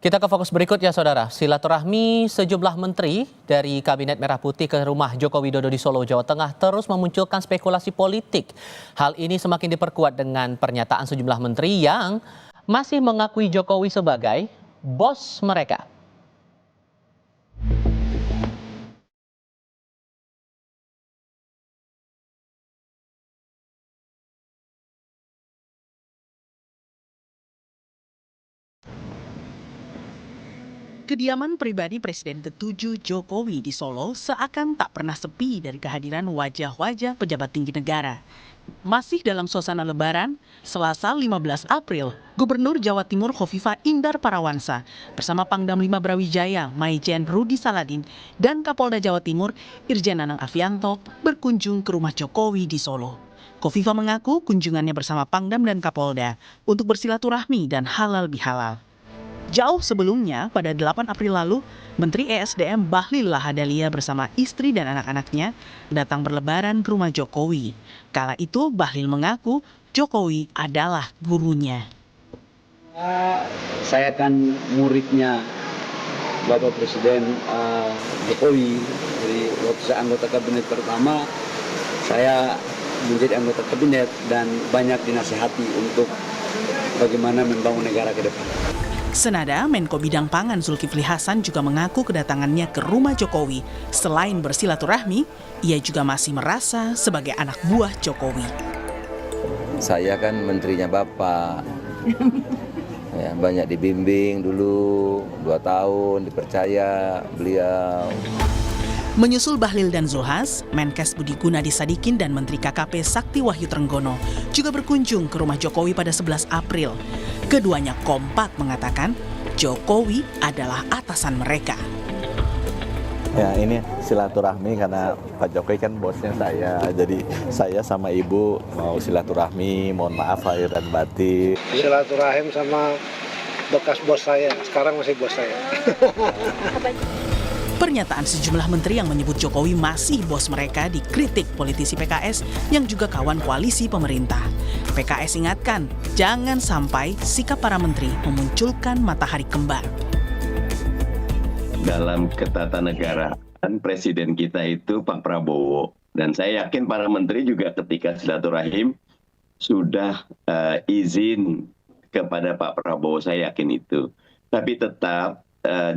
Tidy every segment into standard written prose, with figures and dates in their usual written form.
Kita ke fokus berikutnya, Saudara. Silaturahmi sejumlah menteri dari Kabinet Merah Putih ke rumah Joko Widodo di Solo, Jawa Tengah terus memunculkan spekulasi politik. Hal ini semakin diperkuat dengan pernyataan sejumlah menteri yang masih mengakui Jokowi sebagai bos mereka. Kediaman pribadi Presiden ke-7 Jokowi di Solo seakan tak pernah sepi dari kehadiran wajah-wajah pejabat tinggi negara. Masih dalam suasana lebaran, Selasa 15 April, Gubernur Jawa Timur Khofifah Indar Parawansa bersama Pangdam 5 Brawijaya Maijen Rudi Saladin dan Kapolda Jawa Timur Irjen Nanang Afianto berkunjung ke rumah Jokowi di Solo. Khofifah mengaku kunjungannya bersama Pangdam dan Kapolda untuk bersilaturahmi dan halal bihalal. Jauh sebelumnya, pada 8 April lalu, Menteri ESDM Bahlil Lahadalia bersama istri dan anak-anaknya datang berlebaran ke rumah Jokowi. Kala itu, Bahlil mengaku Jokowi adalah gurunya. Saya kan muridnya Bapak Presiden Jokowi. Jadi waktu saya anggota kabinet pertama, saya menjadi anggota kabinet dan banyak dinasihati untuk bagaimana membangun negara ke depan. Senada, Menko Bidang Pangan Zulkifli Hasan juga mengaku kedatangannya ke rumah Jokowi. Selain bersilaturahmi, ia juga masih merasa sebagai anak buah Jokowi. Saya kan menterinya Bapak, ya, banyak dibimbing dulu, 2 tahun dipercaya beliau. Menyusul Bahlil dan Zulhas, Menkes Budi Gunadi Sadikin dan Menteri KKP Sakti Wahyu Trenggono juga berkunjung ke rumah Jokowi pada 11 April. Keduanya kompak mengatakan Jokowi adalah atasan mereka. Ya, ini silaturahmi karena Pak Jokowi kan bosnya saya, jadi saya sama Ibu mau silaturahmi, mohon maaf lahir dan batin. Silaturahim sama bekas bos saya, sekarang masih bos saya. Pernyataan sejumlah menteri yang menyebut Jokowi masih bos mereka dikritik politisi PKS yang juga kawan koalisi pemerintah. PKS ingatkan, jangan sampai sikap para menteri memunculkan matahari kembar. Dalam ketatanegaraan presiden kita itu Pak Prabowo. Dan saya yakin para menteri juga ketika silaturahim sudah izin kepada Pak Prabowo, saya yakin itu. Tapi tetap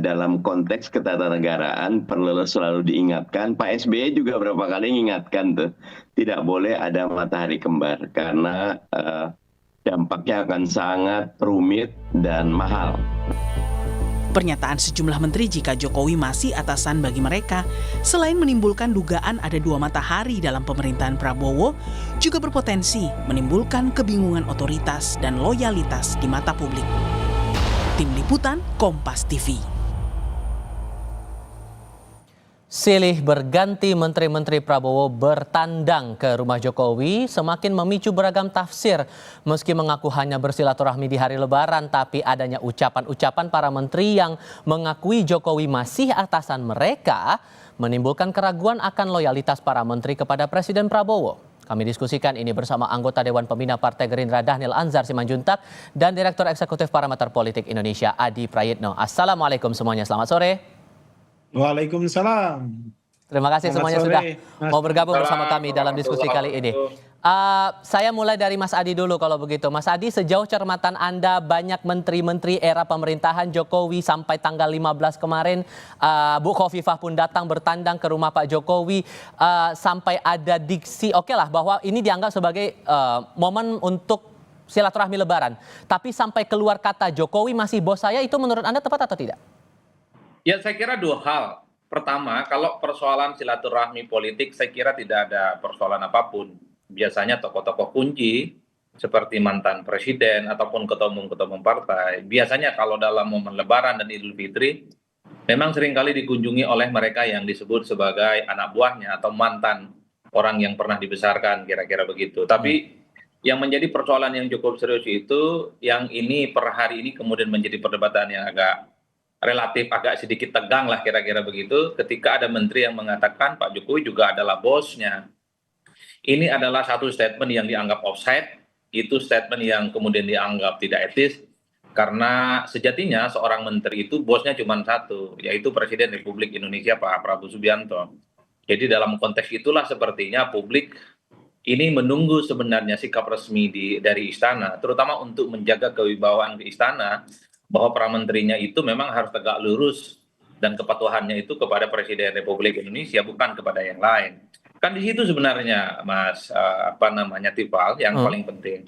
dalam konteks ketatanegaraan perlu selalu diingatkan, Pak SBY juga berapa kali mengingatkan tuh, tidak boleh ada matahari kembar karena dampaknya akan sangat rumit dan mahal. Pernyataan sejumlah menteri jika Jokowi masih atasan bagi mereka, selain menimbulkan dugaan ada 2 matahari dalam pemerintahan Prabowo, juga berpotensi menimbulkan kebingungan otoritas dan loyalitas di mata publik. Tim Liputan Kompas TV. Silih berganti menteri-menteri Prabowo bertandang ke rumah Jokowi semakin memicu beragam tafsir. Meski mengaku hanya bersilaturahmi di hari Lebaran, tapi adanya ucapan-ucapan para menteri yang mengakui Jokowi masih atasan mereka menimbulkan keraguan akan loyalitas para menteri kepada Presiden Prabowo. Kami diskusikan ini bersama anggota Dewan Pembina Partai Gerindra Dhanil Anzar Simanjuntak dan Direktur Eksekutif Parameter Politik Indonesia Adi Prayitno. Assalamualaikum semuanya, selamat sore. Waalaikumsalam. Terima kasih semuanya sudah mau bergabung bersama kami dalam diskusi kali ini. Saya mulai dari Mas Adi dulu kalau begitu. Mas Adi, sejauh cermatan Anda banyak menteri-menteri era pemerintahan Jokowi sampai tanggal 15 kemarin, Bu Khofifah pun datang bertandang ke rumah Pak Jokowi sampai ada diksi oke lah bahwa ini dianggap sebagai momen untuk silaturahmi Lebaran. Tapi sampai keluar kata Jokowi masih bos saya, itu menurut Anda tepat atau tidak? Ya, saya kira 2 hal. Pertama, kalau persoalan silaturahmi politik, saya kira tidak ada persoalan apapun. Biasanya tokoh-tokoh kunci seperti mantan presiden ataupun ketua umum partai, biasanya kalau dalam momen Lebaran dan Idul Fitri, memang seringkali dikunjungi oleh mereka yang disebut sebagai anak buahnya atau mantan orang yang pernah dibesarkan, kira-kira begitu. Tapi yang menjadi persoalan yang cukup serius itu, yang ini per hari ini kemudian menjadi perdebatan yang relatif agak sedikit tegang lah kira-kira begitu, ketika ada menteri yang mengatakan Pak Jokowi juga adalah bosnya. Ini adalah satu statement yang dianggap offside, itu statement yang kemudian dianggap tidak etis, Karena sejatinya seorang menteri itu bosnya cuma satu, yaitu Presiden Republik Indonesia Pak Prabowo Subianto. Jadi dalam konteks itulah sepertinya publik ini menunggu sebenarnya sikap resmi dari istana, terutama untuk menjaga kewibawaan ke istana, bahwa para menterinya itu memang harus tegak lurus dan kepatuhannya itu kepada Presiden Republik Indonesia, bukan kepada yang lain. Kan di situ sebenarnya, Mas, Tifal, yang paling penting.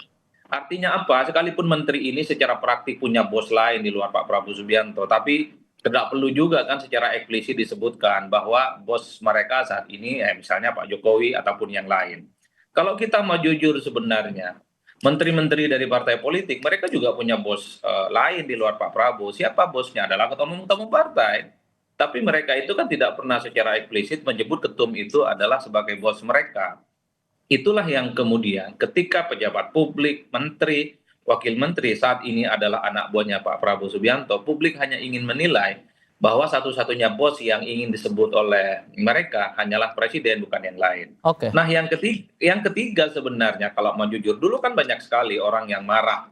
Artinya apa? Sekalipun menteri ini secara praktik punya bos lain di luar Pak Prabowo Subianto, tapi tidak perlu juga kan secara eksplisit disebutkan bahwa bos mereka saat ini, misalnya Pak Jokowi ataupun yang lain. Kalau kita mau jujur sebenarnya, menteri-menteri dari partai politik, mereka juga punya bos lain di luar Pak Prabowo. Siapa bosnya? Adalah ketua umum partai. Tapi mereka itu kan tidak pernah secara eksplisit menyebut ketum itu adalah sebagai bos mereka. Itulah yang kemudian ketika pejabat publik, menteri, wakil menteri saat ini adalah anak buahnya Pak Prabowo Subianto, publik hanya ingin menilai bahwa satu-satunya bos yang ingin disebut oleh mereka hanyalah presiden, bukan yang lain. Oke. Nah, yang ketiga sebenarnya kalau mau jujur, dulu kan banyak sekali orang yang marah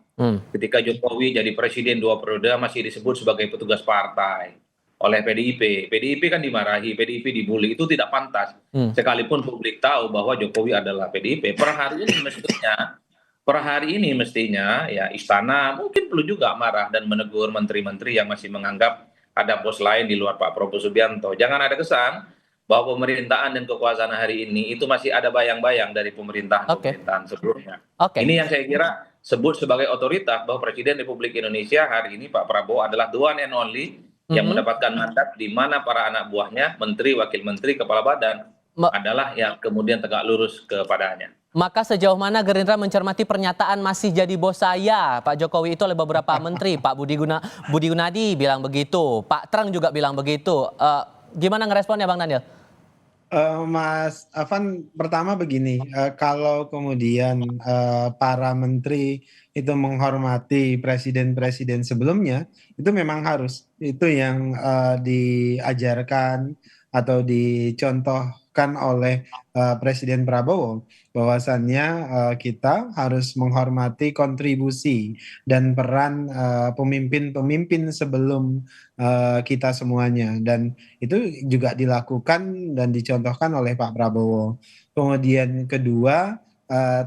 ketika Jokowi jadi presiden 2 periode masih disebut sebagai petugas partai oleh PDIP. PDIP kan dimarahi, PDIP dibully, itu tidak pantas. Sekalipun publik tahu bahwa Jokowi adalah PDIP, per hari ini mestinya ya istana mungkin perlu juga marah dan menegur menteri-menteri yang masih menganggap ada bos lain di luar Pak Prabowo Subianto. Jangan ada kesan bahwa pemerintahan dan kekuasaan hari ini itu masih ada bayang-bayang dari pemerintahan sebelumnya. Ini yang saya kira sebut sebagai otoritas bahwa Presiden Republik Indonesia hari ini Pak Prabowo adalah the one and only yang mendapatkan mandat di mana para anak buahnya, menteri, wakil menteri, kepala badan adalah yang kemudian tegak lurus kepadanya. Maka sejauh mana Gerindra mencermati pernyataan masih jadi bos saya Pak Jokowi itu oleh beberapa menteri, Pak Budi Gunadi bilang begitu, Pak Treng juga bilang begitu. Gimana ngeresponnya Bang Daniel? Mas Afan, pertama begini, kalau kemudian para menteri itu menghormati presiden-presiden sebelumnya, itu memang harus. Itu yang diajarkan atau dicontohkan oleh Presiden Prabowo, bahwasannya kita harus menghormati kontribusi dan peran pemimpin-pemimpin sebelum kita semuanya, dan itu juga dilakukan dan dicontohkan oleh Pak Prabowo. Kemudian kedua,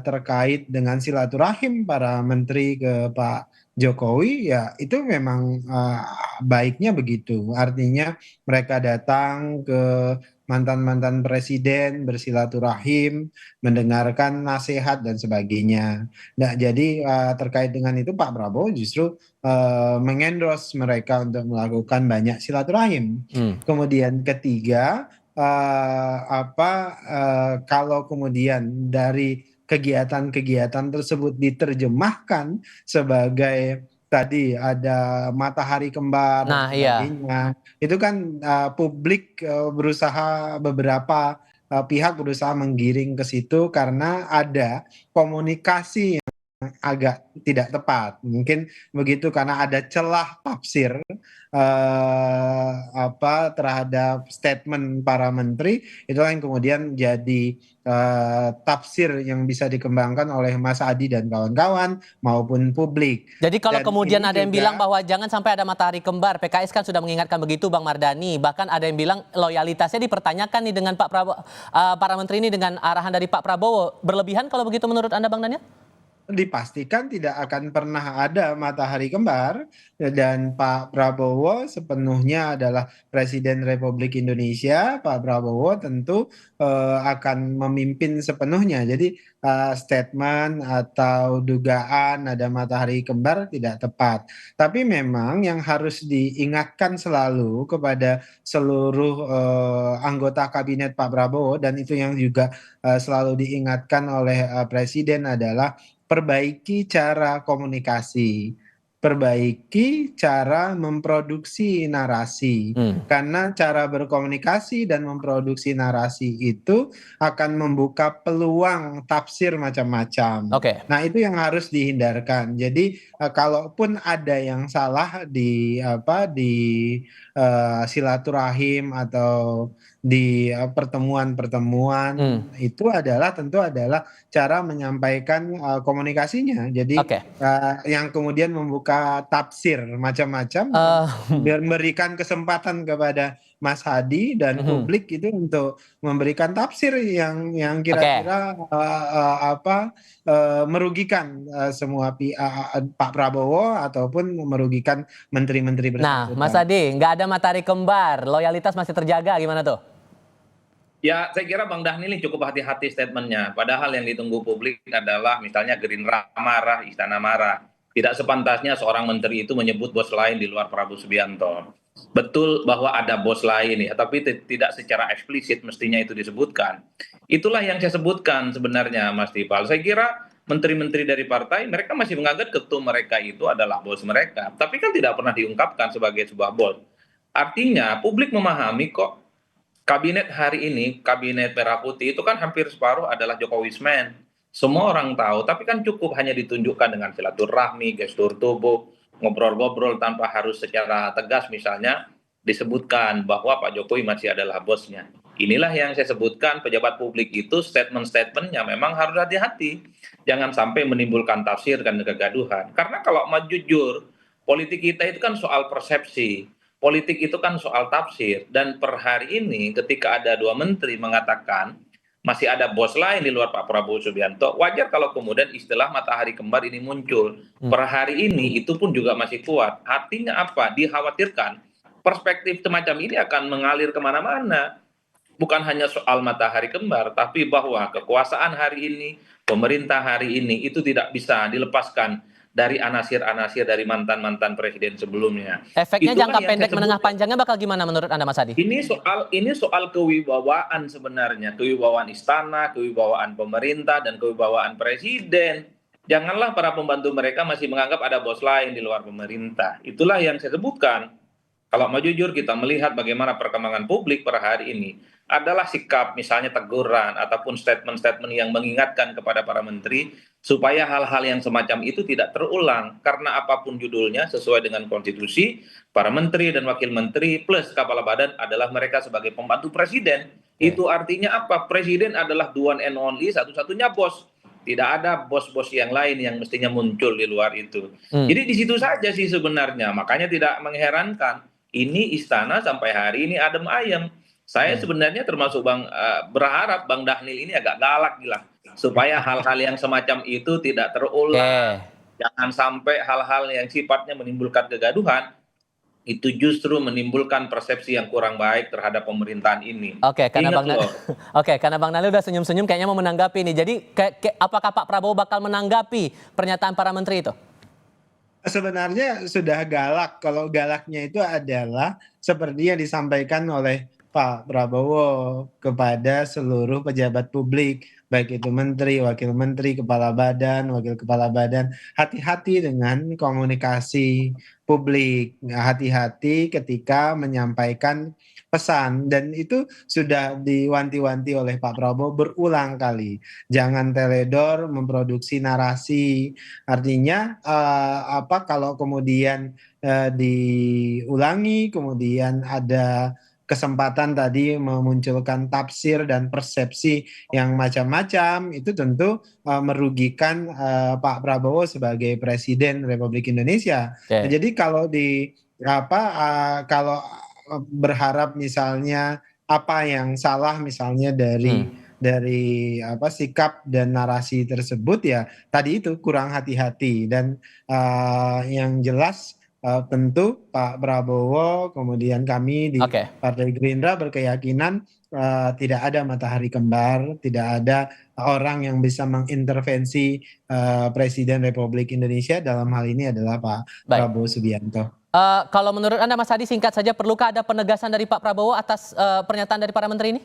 terkait dengan silaturahim para menteri ke Pak Jokowi, ya itu memang baiknya begitu. Artinya mereka datang ke mantan-mantan presiden bersilaturahim, mendengarkan nasihat dan sebagainya. Nah, jadi terkait dengan itu Pak Prabowo justru mengendorse mereka untuk melakukan banyak silaturahim. Kemudian ketiga, kalau kemudian dari kegiatan-kegiatan tersebut diterjemahkan sebagai tadi ada matahari kembar dan sebagainya, itu kan publik berusaha, beberapa pihak berusaha menggiring ke situ karena ada komunikasi yang agak tidak tepat, mungkin begitu, karena ada celah tafsir terhadap statement para menteri, itulah yang kemudian jadi tafsir yang bisa dikembangkan oleh Mas Adi dan kawan-kawan maupun publik. Jadi kalau Dan kemudian ini ada yang juga bilang bahwa jangan sampai ada matahari kembar, PKS kan sudah mengingatkan begitu Bang Mardhani, bahkan ada yang bilang loyalitasnya dipertanyakan nih dengan Pak Prabowo, para menteri ini dengan arahan dari Pak Prabowo, berlebihan kalau begitu menurut Anda Bang Daniel? Dipastikan tidak akan pernah ada matahari kembar, dan Pak Prabowo sepenuhnya adalah Presiden Republik Indonesia. Pak Prabowo tentu akan memimpin sepenuhnya. Jadi statement atau dugaan ada matahari kembar tidak tepat. Tapi memang yang harus diingatkan selalu kepada seluruh anggota kabinet Pak Prabowo, dan itu yang juga selalu diingatkan oleh Presiden adalah perbaiki cara komunikasi, perbaiki cara memproduksi narasi. Karena cara berkomunikasi dan memproduksi narasi itu akan membuka peluang tafsir macam-macam. Nah, itu yang harus dihindarkan. Jadi kalaupun ada yang salah di silaturahim atau di pertemuan-pertemuan, itu tentu adalah cara menyampaikan komunikasinya. Jadi yang kemudian membuka membuka tafsir macam-macam, memberikan kesempatan kepada Mas Hadi dan publik itu untuk memberikan tafsir yang kira-kira merugikan semua Pak Prabowo ataupun merugikan menteri-menteri Nah, bersangkutan. Mas Hadi, nggak ada matahari kembar, loyalitas masih terjaga, gimana tuh? Ya, saya kira Bang Dhanil ini cukup hati-hati statementnya. Padahal yang ditunggu publik adalah misalnya Gerindra marah, Istana marah. Tidak sepantasnya seorang menteri itu menyebut bos lain di luar Prabowo Subianto. Betul bahwa ada bos lain ya, tapi tidak secara eksplisit mestinya itu disebutkan. Itulah yang saya sebutkan sebenarnya, Mas Tifal. Saya kira menteri-menteri dari partai, mereka masih menganggap ketum mereka itu adalah bos mereka. Tapi kan tidak pernah diungkapkan sebagai sebuah bos. Artinya publik memahami kok kabinet hari ini, kabinet Merah Putih itu kan hampir separuh adalah Jokowismen. Semua orang tahu, tapi kan cukup hanya ditunjukkan dengan silaturahmi, gestur tubuh, ngobrol-ngobrol tanpa harus secara tegas misalnya disebutkan bahwa Pak Jokowi masih adalah bosnya. Inilah yang saya sebutkan, pejabat publik itu statement-statementnya memang harus hati-hati. Jangan sampai menimbulkan tafsir dan kegaduhan. Karena kalau mau jujur, politik kita itu kan soal persepsi. Politik itu kan soal tafsir, dan per hari ini ketika ada dua menteri mengatakan masih ada bos lain di luar Pak Prabowo Subianto, wajar kalau kemudian istilah matahari kembar ini muncul. Per hari ini itu pun juga masih kuat. Artinya apa? Dikhawatirkan perspektif semacam ini akan mengalir kemana-mana. Bukan hanya soal matahari kembar, tapi bahwa kekuasaan hari ini, pemerintah hari ini itu tidak bisa dilepaskan dari anasir-anasir dari mantan-mantan presiden sebelumnya. Efeknya Itulah jangka yang pendek saya menengah sebut. panjangnya bakal gimana menurut Anda, Mas Hadi? Ini soal kewibawaan sebenarnya, kewibawaan istana, kewibawaan pemerintah, dan kewibawaan presiden. Janganlah para pembantu mereka masih menganggap ada bos lain di luar pemerintah. Itulah yang saya sebutkan. Kalau mau jujur, kita melihat bagaimana perkembangan publik per hari ini adalah sikap misalnya teguran ataupun statement-statement yang mengingatkan kepada para menteri supaya hal-hal yang semacam itu tidak terulang, karena apapun judulnya sesuai dengan konstitusi, para menteri dan wakil menteri plus kepala badan adalah mereka sebagai pembantu presiden. Itu artinya apa? Presiden adalah the one and only, satu-satunya bos. Tidak ada bos-bos yang lain yang mestinya muncul di luar itu. Jadi di situ saja sih sebenarnya. Makanya tidak mengherankan ini istana sampai hari ini adem ayem. Saya sebenarnya termasuk berharap Bang Dhanil ini agak galak gila, supaya hal-hal yang semacam itu tidak terulang. Jangan sampai hal-hal yang sifatnya menimbulkan kegaduhan itu justru menimbulkan persepsi yang kurang baik terhadap pemerintahan ini. Oke, karena Ingat Bang loh. karena Bang Dhanil udah senyum-senyum kayaknya mau menanggapi ini. Jadi apakah Pak Prabowo bakal menanggapi pernyataan para menteri itu? Sebenarnya sudah galak. Kalau galaknya itu adalah seperti yang disampaikan oleh Pak Prabowo kepada seluruh pejabat publik, baik itu menteri, wakil menteri, kepala badan, wakil kepala badan. Hati-hati dengan komunikasi publik, hati-hati ketika menyampaikan pesan, dan itu sudah diwanti-wanti oleh Pak Prabowo berulang kali. Jangan teledor memproduksi narasi. Artinya kalau kemudian diulangi, kemudian ada kesempatan tadi memunculkan tafsir dan persepsi yang macam-macam, itu tentu merugikan Pak Prabowo sebagai Presiden Republik Indonesia. Nah, jadi kalau kalau berharap misalnya apa yang salah misalnya dari sikap dan narasi tersebut, ya tadi itu kurang hati-hati. Dan yang jelas tentu Pak Prabowo kemudian kami di Partai Gerindra berkeyakinan tidak ada matahari kembar, tidak ada orang yang bisa mengintervensi Presiden Republik Indonesia, dalam hal ini adalah Pak Prabowo Subianto. Kalau menurut Anda, Mas Hadi, singkat saja, perlukah ada penegasan dari Pak Prabowo atas pernyataan dari para menteri ini?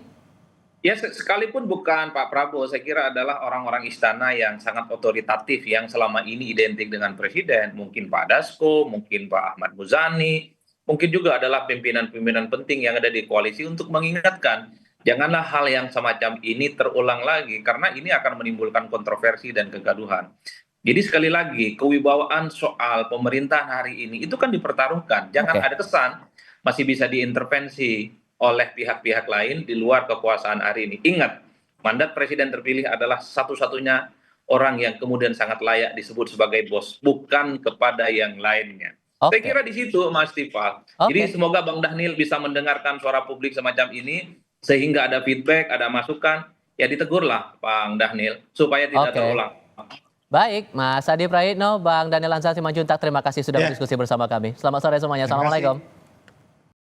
Ya, sekalipun bukan Pak Prabowo, saya kira adalah orang-orang istana yang sangat otoritatif yang selama ini identik dengan presiden. Mungkin Pak Dasko, mungkin Pak Ahmad Muzani, mungkin juga adalah pimpinan-pimpinan penting yang ada di koalisi untuk mengingatkan janganlah hal yang semacam ini terulang lagi, karena ini akan menimbulkan kontroversi dan kegaduhan. Jadi sekali lagi, kewibawaan soal pemerintahan hari ini itu kan dipertaruhkan. Jangan ada kesan masih bisa diintervensi oleh pihak-pihak lain di luar kekuasaan hari ini. Ingat, mandat presiden terpilih adalah satu-satunya orang yang kemudian sangat layak disebut sebagai bos, bukan kepada yang lainnya. Saya Oke. kira di situ Mas Tifal. Oke. Jadi semoga Bang Dhanil bisa mendengarkan suara publik semacam ini sehingga ada feedback, ada masukan, ya ditegurlah Bang Dhanil supaya tidak Oke. terulang. Baik, Mas Adi Praitno, Bang Dhanil Ansar Simanjuntak, terima kasih sudah Ya. berdiskusi bersama kami. Selamat sore semuanya. Terima kasih. Assalamualaikum.